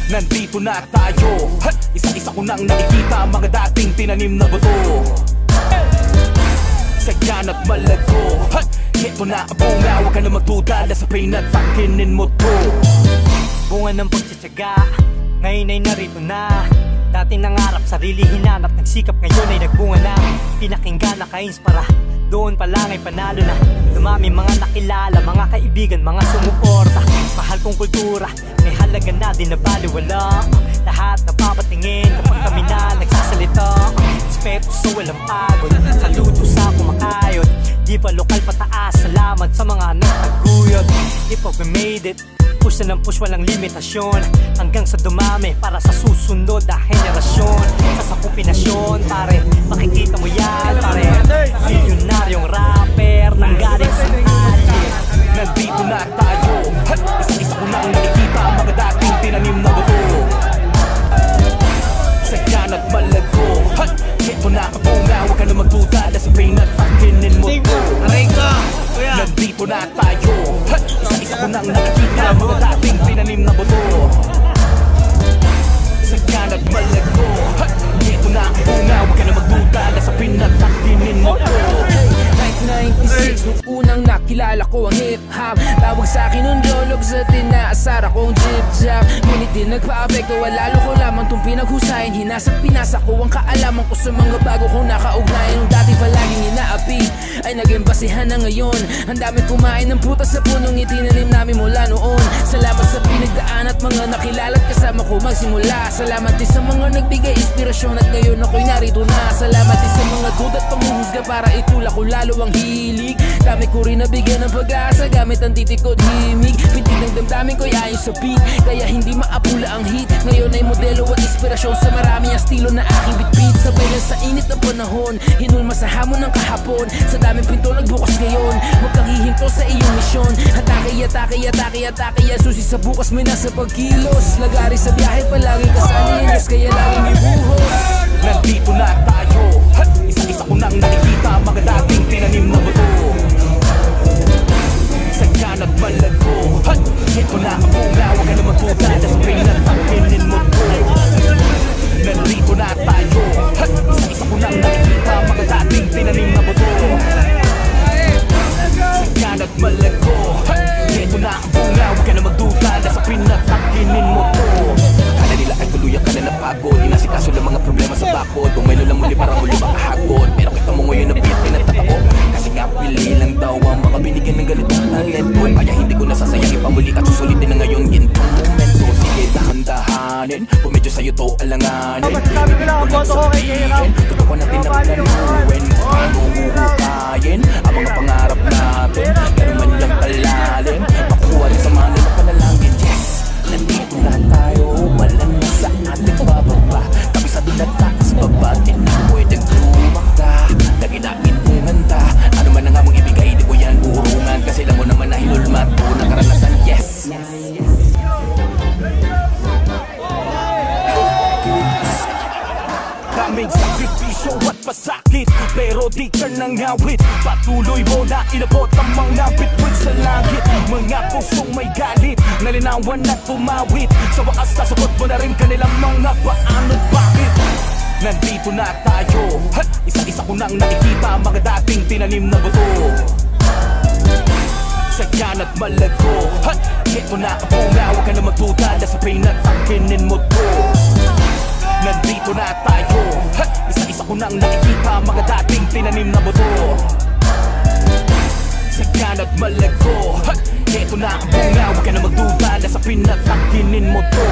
Nandito na tayo, isa-isa ko nang nakikita mga dating tinanim na buto. Sagyan at malago, ito na ang bunga, huwag ka na magdudala sa pain at sakinin mo to. Bunga ng pagtsatsaga, ngayon ay narito na. Dating nangarap, sarili hinanap, nagsikap, ngayon ay nagbunga na. Pinakinggan, naka-inspira, doon pa lang ay panalo na. Dumami mga nakilala, mga kaibigan, mga sumuporta. Mahal kong kultura, may halaga na din na baliwala. Lahat napapatingin kapag kami na nagsasalita. Respeto sa walang pagod, saludo sa kumakayod. Di ba lokal pataas, salamat sa mga nagtaguyod. If we made it, push na ng push, walang limitasyon. Hanggang sa dumami para sa susunod na henerasyon. Sa kombinasyon, pare, makikita mo yan, pare. Milyonaryong rapper nang galing sa alien. Nandito na tayo, isa-isa ko nang nakikita mga dating tinanim na buto. Sagyan at malago, ito na ang bunga, huwag ka na magdudala sa pain at sakinin mo to. Nandito na tayo, isa-isa ko nang nakikita mga dating tinanim na buto. Sagyan at malago, ito na ang bunga, huwag ka na magdudala sa pain at sakinin mo to. 96, nung unang nakilala ko ang hip-hop. Tawag sa'kin nun jolog sa tinaasar akong jib-jab. Ngunit din nagpa-apekto, lalo ko lamang itong pinaghusayin. Hinasa't pinasa ko ang kaalaman ko sa mga bago kong nakaugnayan. Nung dati palaging inaapi ay naging basihan na ngayon. Ang dami kumain ng putas sa punong itinanim namin mula noon. Salamat sa pinagdaan at mga nakilala't kasama ko magsimula. Salamat din sa mga nagbigay inspirasyon at ngayon ako'y narito na. Salamat din sa mga duda't panghuhusga para itulak ko lalo ang hilig. Dami ko rin nabigyan ng pag-asa gamit ang titik ko't himig. Pintig ng damdamin ko'y ayon sa beat, kaya hindi maapula ang hit. Ngayon ay modelo at inspirasyon sa marami ang estilo na aking bitbit. Sabay lang sa init ng panahon, hinulma sa hamon ng kahapon. Sa daming pinto nagbukas ngayon, huwag kang hihinto sa iyong misyon. Atake, atake, atake, atake, susi sa bukas may nasa pagkilos. Lagari sa biyahe palagi kasalinis, kaya laging ibuhos. Nandito na tayo, isa-isa ko nang nakikita mga dating tinanim na buto. Sagyan at malago, ito na ang bunga, huwag ka na magdudala sa pain at sakinin mo to. Nandito na tayo, isa-isa ko nang nakikita mga dating tinanim na buto. Sagyan at malago, ito na ang bunga, huwag ka na magdudala sa pain at sakinin mo to. Akala nila ay tuluyan ka na napagod, inasikaso ng mga problema sa bakod. Tumaylo lang muli para muli makahagod, pero kita mo ngayon na beat pinatatako. Kasi nga pili lang daw ang mga binigyan ng ganitong talento. Kaya hindi ko nasasayang ipamuli at susulitin na ngayon gintong momento. Sige dahan-dahanin, kung medyo sa'yo to alanganin. Ibig ko lang sabihin, totoo natin na planuhin. Paano huhukayin ang mga pangarap natin? Pero man lang kalalim, makuha rin sa mga nila panalangin. Yes, nandito na tayo, walang nasa ating bababa. Kabisado na taas baba, di na pwedeng lumakta. Naginain kong handa, ano man ang among ibigay, di ko yan urungan. Kasi lang mo naman na hinulmat ko ng karanasan. Yes, daming sakripisyo at pasakit, pero di ka nangawit. Patuloy mo na inabot ang mga bitbit sa langit. Mga pusong may galit, nalinawan at tumawit. Sa wakas sasagot mo na rin kanilang mga paano't bakit. Nandito na tayo, isa-isa ko nang nakikita mga dating tinanim na buto. Sagyan at malago, ito na ang bunga, huwag ka na magdudala sa pain at sakinin mo to. Nandito na tayo, isa-isa ko nang nakikita mga dating tinanim na buto. Sagyan at malago, ito na ang bunga, huwag ka na magdudala sa pain at sakinin mo to.